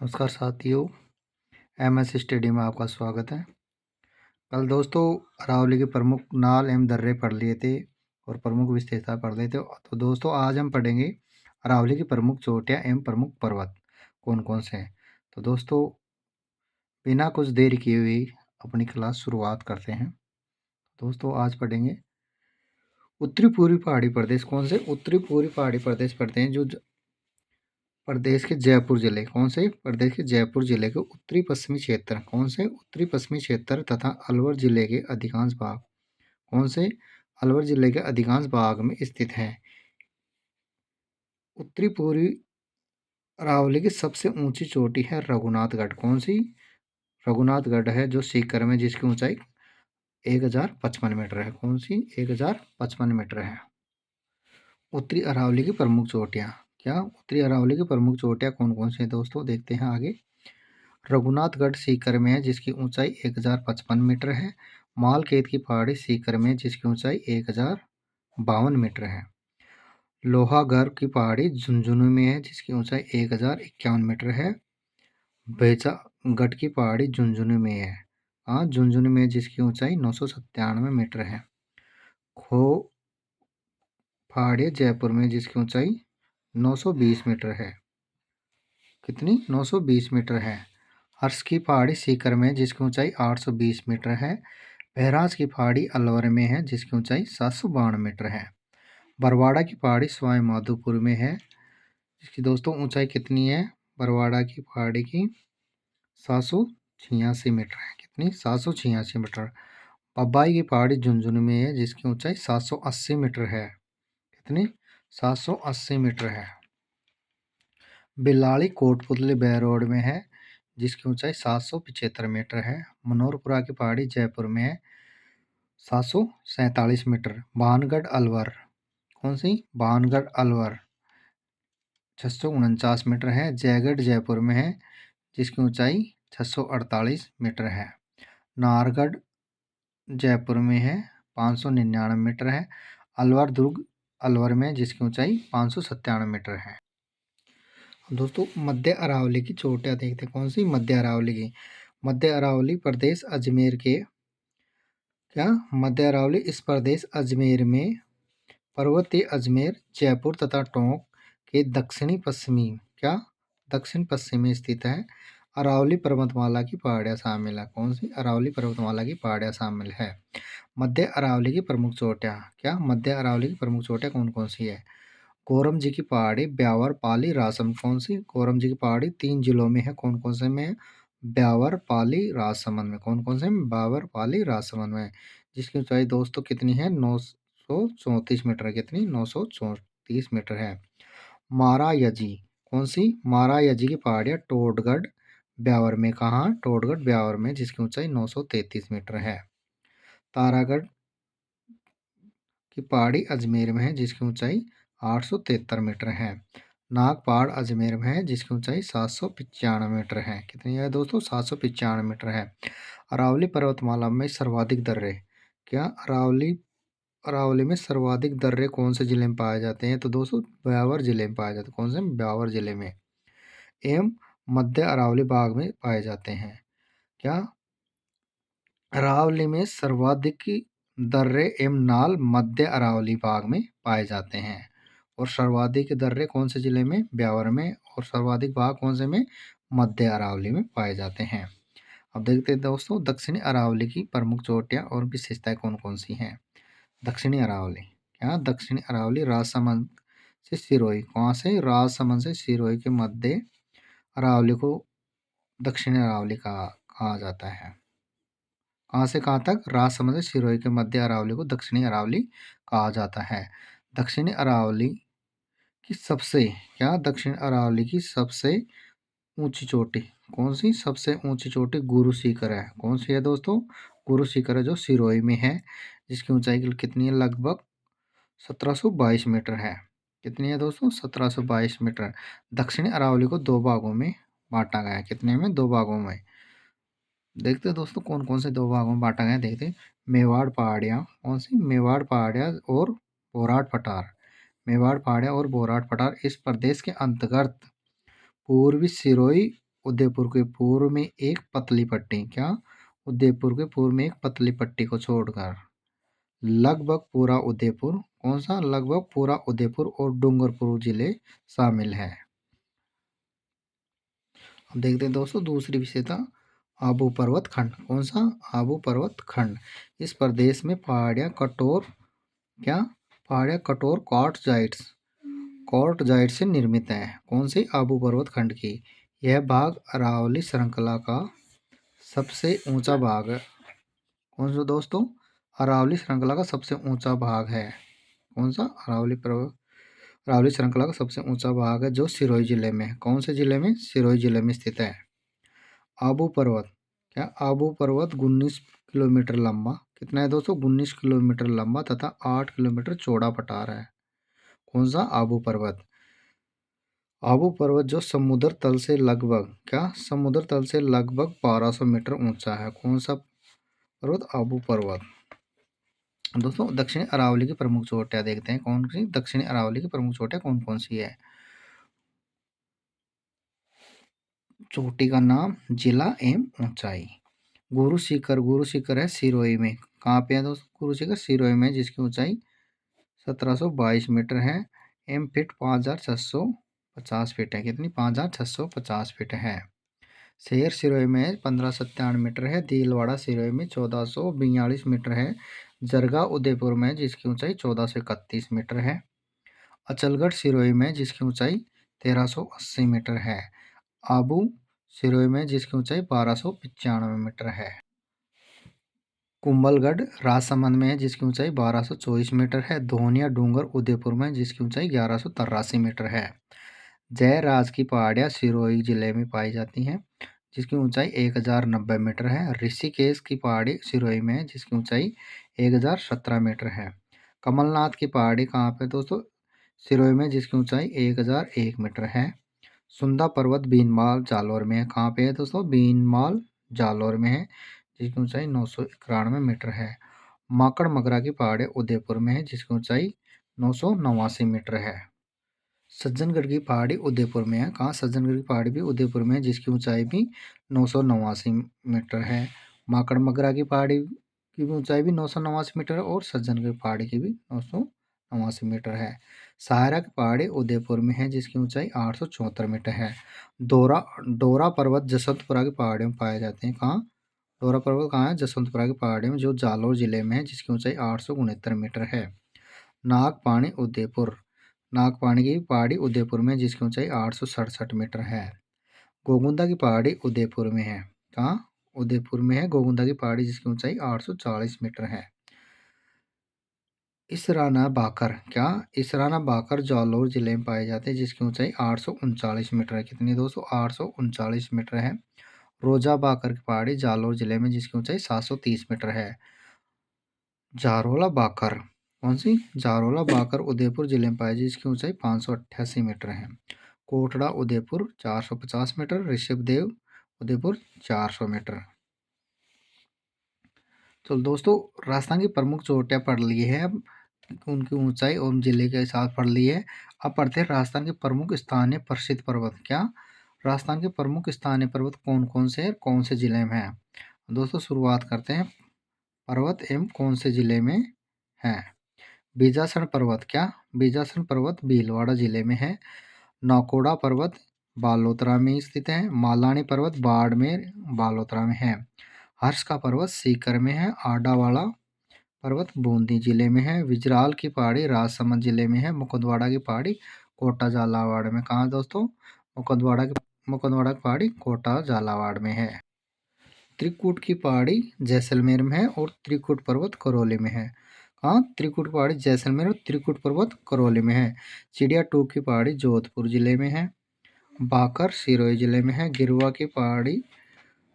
नमस्कार साथियों, MS study में आपका स्वागत है। कल दोस्तों अरावली के प्रमुख नाल एवं दर्रे पढ़ लिए थे और प्रमुख विशेषता पढ़ लिए थे। तो दोस्तों आज हम पढ़ेंगे अरावली की प्रमुख चोटियाँ एवं प्रमुख पर्वत कौन कौन से हैं। तो दोस्तों बिना कुछ देर किए हुए अपनी क्लास शुरुआत करते हैं। दोस्तों आज पढ़ेंगे उत्तरी पूर्वी पहाड़ी प्रदेश। कौन से उत्तरी पूर्वी पहाड़ी प्रदेश पढ़ते हैं जो प्रदेश के जयपुर जिले। कौन से प्रदेश के जयपुर जिले के उत्तरी पश्चिमी क्षेत्र। कौन से उत्तरी पश्चिमी क्षेत्र तथा अलवर जिले के अधिकांश भाग। कौन से अलवर जिले के अधिकांश भाग में स्थित है। उत्तरी पूर्वी अरावली की सबसे ऊंची चोटी है रघुनाथगढ़। कौन सी रघुनाथगढ़ है जो सीकर में, जिसकी ऊंचाई 1055 मीटर है। कौन सी 1055 मीटर है। उत्तरी अरावली की प्रमुख चोटियाँ। क्या उत्तरी अरावली की प्रमुख चोटियाँ कौन कौन सी हैं दोस्तों, देखते हैं आगे। रघुनाथगढ़ सीकर में है जिसकी ऊंचाई 1055 मीटर है। मालखेत की पहाड़ी सीकर में जिसकी ऊंचाई 1052 मीटर है। लोहागढ़ की पहाड़ी झुंझुनू में है जिसकी ऊंचाई 1051 मीटर है। बेचागढ़ की पहाड़ी झुंझुनू में है, हाँ झुंझुनू में, जिसकी ऊंचाई 997 मीटर है। खो पहाड़ी जयपुर में जिसकी ऊंचाई 920 मीटर है। कितनी 920 मीटर है। हर्ष की पहाड़ी सीकर में जिसकी ऊंचाई 820 मीटर है। बहराज की पहाड़ी अलवर में है जिसकी ऊंचाई 752 मीटर है। बरवाड़ा की पहाड़ी सवाई माधोपुर में है जिसकी दोस्तों ऊंचाई कितनी है, बरवाड़ा की पहाड़ी की 786 मीटर है। कितनी 786 मीटर। पबाई की पहाड़ी झुंझुनू में है जिसकी ऊंचाई 780 मीटर है। कितनी 780 मीटर है। बिलाड़ी कोटपुतली बहरोड में है जिसकी ऊंचाई 775 मीटर है। मनोहरपुरा की पहाड़ी जयपुर में है 747 मीटर। भानगढ़ अलवर। कौन सी भानगढ़ अलवर 649 मीटर है। जयगढ़ जयपुर में है जिसकी ऊंचाई 648 मीटर है। नाहरगढ़ जयपुर में है 599 मीटर है। अलवर दुर्ग अलवर में जिसकी ऊंचाई 597 मीटर है। दोस्तों मध्य अरावली की चोटियाँ देखते हैं। कौन सी मध्य अरावली की। मध्य अरावली प्रदेश अजमेर के, क्या मध्य अरावली इस प्रदेश अजमेर में पर्वतीय अजमेर जयपुर तथा टोंक के दक्षिणी पश्चिमी, क्या दक्षिण पश्चिम में स्थित है। अरावली पर्वतमाला की पहाड़ियाँ शामिल है। कौन सी अरावली पर्वतमाला की पहाड़ियाँ शामिल है। मध्य अरावली की प्रमुख चोटियाँ। क्या मध्य अरावली की प्रमुख चोटियाँ कौन कौन सी है। कोरम जी की पहाड़ी, ब्यावर, पाली, रासम। कौन सी कोरम जी की पहाड़ी 3 जिलों में है। कौन कौन से में है, ब्यावर, पाली, राजसमंद में। कौन कौन से में, ब्यावर, पाली, राजसमंद में। जिसकी ऊंचाई दोस्तों कितनी है 934 मीटर। कितनी 934 मीटर है। मारायजी। कौन सी मारायजी की पहाड़ियाँ टोडगढ़ ब्यावर में, कहाँ टोडगढ़ ब्यावर में, जिसकी ऊंचाई 933 मीटर है। तारागढ़ की पहाड़ी अजमेर में है जिसकी ऊंचाई 873 मीटर है। नागपहाड़ अजमेर में है जिसकी ऊंचाई 795 मीटर है। कितनी है दोस्तों 795 मीटर है। अरावली पर्वतमाला में सर्वाधिक दर्रे। क्या अरावली में सर्वाधिक दर्रे कौन से जिले में पाए जाते हैं, तो दोस्तों ब्यावर जिले में पाए जाते हैं। कौन से ब्यावर जिले में एवं मध्य अरावली बाग में पाए जाते हैं। क्या अरावली में सर्वाधिक दर्रे एवं नाल मध्य अरावली बाग में पाए जाते हैं। और सर्वाधिक दर्रे कौन से जिले में, ब्यावर में, और सर्वाधिक बाग कौन से में, मध्य अरावली में पाए जाते हैं। अब देखते हैं दोस्तों दक्षिणी अरावली की प्रमुख चोटियाँ और विशेषताएं कौन कौन सी हैं। दक्षिणी अरावली, क्या दक्षिणी अरावली राजसमंद से सिरोही। कहाँ से, राजसमंद से सिरोही के मध्य अरावली को दक्षिणी अरावली कहा जाता है। कहाँ से कहाँ तक, राजसमंद से सिरोही के मध्य अरावली को दक्षिणी अरावली कहा जाता है। दक्षिणी अरावली की सबसे, क्या दक्षिण अरावली की सबसे ऊंची चोटी कौन सी, सबसे ऊंची चोटी गुरु सीकर है। कौन सी है दोस्तों, गुरु सीकर है जो सिरोही में है, जिसकी ऊंचाई कितनी है, लगभग 1722 मीटर है। कितनी है दोस्तों 1722 मीटर। दक्षिणी अरावली को 2 भागों में बांटा गया है। कितने में, 2 भागों में। देखते हैं दोस्तों कौन कौन से 2 भागों में बांटा गया है। देखते हैं मेवाड़ पहाड़ियाँ। कौन सी, मेवाड़ पहाड़ियाँ और बोराट पठार। मेवाड़ पहाड़ियाँ और बोराट पठार इस प्रदेश के अंतर्गत पूर्वी सिरोही उदयपुर के पूर्व में एक पतली पट्टी, क्या उदयपुर के पूर्व में एक पतली पट्टी को छोड़कर लगभग पूरा उदयपुर, कौन सा लगभग पूरा उदयपुर और डूंगरपुर जिले शामिल है। अब देखते हैं दोस्तों दूसरी विशेषता आबू पर्वत खंड, कौन सा आबू पर्वत खंड। इस प्रदेश में पहाड़ियाँ कठोर, क्या पहाड़ियाँ कठोर कॉर्टजाइट से निर्मित है। कौन सी आबू पर्वत खंड की। यह भाग अरावली श्रृंखला का सबसे ऊंचा भाग है। कौन सा दोस्तों, अरावली श्रृंखला का सबसे ऊंचा भाग है। कौन सा अरावली श्रृंखला का सबसे ऊंचा भाग है जो सिरोही जिले में, कौन से जिले में, सिरोही जिले में स्थित है। आबू पर्वत, क्या आबू पर्वत 19 किलोमीटर लंबा, कितना है दोस्तों, 19 किलोमीटर लंबा तथा 8 किलोमीटर चौड़ा पठार है। कौन सा आबू पर्वत। आबू पर्वत जो समुद्र तल से लगभग, क्या समुद्र तल से लगभग 1200 मीटर ऊंचा है। कौन सा पर्वत, आबू पर्वत। दोस्तों दक्षिणी अरावली की प्रमुख चोटियां देखते हैं, कौन सी दक्षिणी अरावली की प्रमुख चोटियां कौन कौन सी है। चोटी का नाम, जिला एवं ऊंचाई। गुरु शिखर है सिरोही में, कहाँ पे है दोस्तों, गुरु शिखर सिरोही में, जिसकी ऊंचाई 1722 मीटर है। एम फिट 5650 फीट है, कितनी 5650 फीट है। शहर सिरोही में 1597 मीटर है। दिलवाड़ा सिरोही में 1442 मीटर है। जरगा उदयपुर में जिसकी ऊंचाई 1431 मीटर है। अचलगढ़ सिरोही में जिसकी ऊंचाई 1380 मीटर है। आबू सिरोही में जिसकी ऊंचाई 1295 मीटर है। कुंभलगढ़ राजसमंद में है जिसकी ऊंचाई 1224 मीटर है। धोनिया डूंगर उदयपुर में जिसकी ऊंचाई 1183 मीटर है। जयराज की पहाड़ियाँ सिरोही जिले में पाई जाती हैं जिसकी ऊंचाई 1090 मीटर है। ऋषिकेश की पहाड़ी सिरोही में है जिसकी ऊंचाई 1017 मीटर है। कमलनाथ की पहाड़ी कहाँ पे दोस्तों, सिरोही में, जिसकी ऊंचाई 1001 मीटर है। सुंदा पर्वत बीनमाल जालौर में है, कहाँ पे है दोस्तों, बीनमाल जालौर में है, जिसकी ऊंचाई 991 मीटर है। माकड़ मगरा की पहाड़ी उदयपुर में है जिसकी ऊंचाई 989 मीटर है। सज्जनगढ़ की पहाड़ी उदयपुर में है, कहाँ सज्जनगढ़ की पहाड़ी भी उदयपुर में है जिसकी ऊंचाई भी 989 मीटर है। माकड़ मगरा की पहाड़ी की भी ऊंचाई भी 989 मीटर है और सज्जनगढ़ पहाड़ी की भी 989 मीटर है। सहारा की पहाड़ी उदयपुर में है जिसकी ऊंचाई 874 मीटर है। डोरा पर्वत जसवंतपुरा की पहाड़ियों में पाए जाते हैं, कहाँ डोरा पर्वत कहाँ है, जसवंतपुरा की पहाड़ी में जो जालौर जिले में है जिसकी ऊंचाई 869 मीटर है। नागपानी उदयपुर, नागपानी की पहाड़ी उदयपुर में जिसकी ऊंचाई 867 मीटर है। गोगुंदा की पहाड़ी उदयपुर में है, कहाँ उदयपुर में है गोगुंदा की पहाड़ी जिसकी ऊंचाई 840 मीटर है। इसराना बाकर, क्या इसराना बाकर जालौर जिले में पाए जाते हैं जिसकी ऊंचाई 839 मीटर है, कितनी दोस्तों 839 मीटर है। रोजा बाकर की पहाड़ी जालौर जिले में जिसकी ऊंचाई 730 मीटर है। जारोला बाकर, कौन सी जारोला बाकर उदयपुर जिले में पाई जिसकी ऊंचाई 588 मीटर है। कोटड़ा उदयपुर 450 मीटर। ऋषभदेव उदयपुर 400 मीटर। तो दोस्तों राजस्थान की प्रमुख चोटियाँ पढ़ ली है, अब उनकी ऊंचाई और जिले के साथ पढ़ ली है। अब पढ़ते हैं राजस्थान के प्रमुख स्थानीय प्रसिद्ध पर्वत, क्या राजस्थान के प्रमुख स्थानीय पर्वत कौन कौन से हैं, कौन से जिले में हैं। दोस्तों शुरुआत करते हैं पर्वत एवं कौन से जिले में है। बीजासन पर्वत, क्या बीजासन पर्वत भीलवाड़ा जिले में है। नौकोड़ा पर्वत बालोतरा में स्थित है। मालानी पर्वत बाड़मेर बालोतरा में है। हर्ष का पर्वत सीकर में है। आडावाला पर्वत बूंदी जिले में है। विजराल की पहाड़ी राजसमंद जिले में है। मुकुंदवाड़ा की पहाड़ी कोटा झालावाड़ में, कहाँ दोस्तों, मुकुंदवाड़ा की पहाड़ी कोटा झालावाड़ में है। त्रिकुट की पहाड़ी जैसलमेर में है और त्रिकुट पर्वत करौली में है, कहाँ त्रिकुट पहाड़ी जैसलमेर और त्रिकुट पर्वत करौली में है। चिड़िया टूक की पहाड़ी जोधपुर जिले में है। बाकर सिरोही जिले में है। गिरवा की पहाड़ी,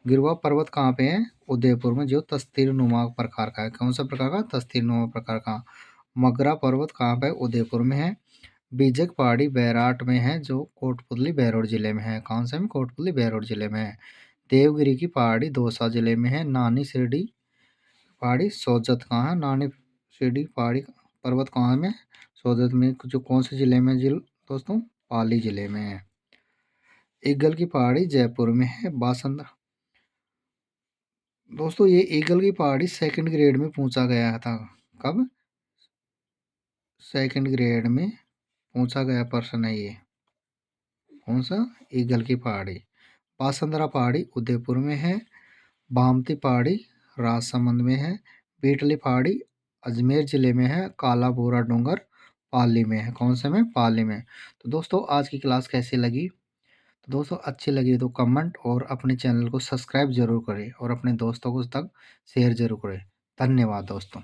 गिरवा पर्वत कहाँ पे है, उदयपुर में, जो तस्तीर नुमा प्रकार का है, कौन सा प्रकार का, तस्तीर नुमा प्रकार का। मगरा पर्वत कहाँ पे, उदयपुर में है। बीजक पहाड़ी बैराट में है जो कोटपुतली बहरोड जिले में है, कौन से में, कोटपुतली बहरोड जिले में है। देवगिरी की पहाड़ी दौसा जिले में है। नानी शिरडी पहाड़ी सोजत कहाँ है, नानी शिरडी पहाड़ी पर्वत कहाँ में, सोजत में, जो कौन से जिले में जिल दोस्तों, पाली जिले में है। ईगल की पहाड़ी जयपुर में है। बासंदा दोस्तों ये ईगल की पहाड़ी सेकंड ग्रेड में पूछा गया था। कब? सेकंड ग्रेड में पूछा गया प्रश्न है ये। कौन सा? ईगल की पहाड़ी। बासंदरा पहाड़ी उदयपुर में है। बामती पहाड़ी राजसमंद में है। बीटली पहाड़ी अजमेर जिले में है। काला भूरा डूंगर पाली में है। कौन से में? पाली में। तो दोस्तों आज की क्लास कैसी लगी? तो दोस्तों अच्छी लगी तो कमेंट और अपने चैनल को सब्सक्राइब जरूर करें और अपने दोस्तों को तक शेयर जरूर करें। धन्यवाद दोस्तों।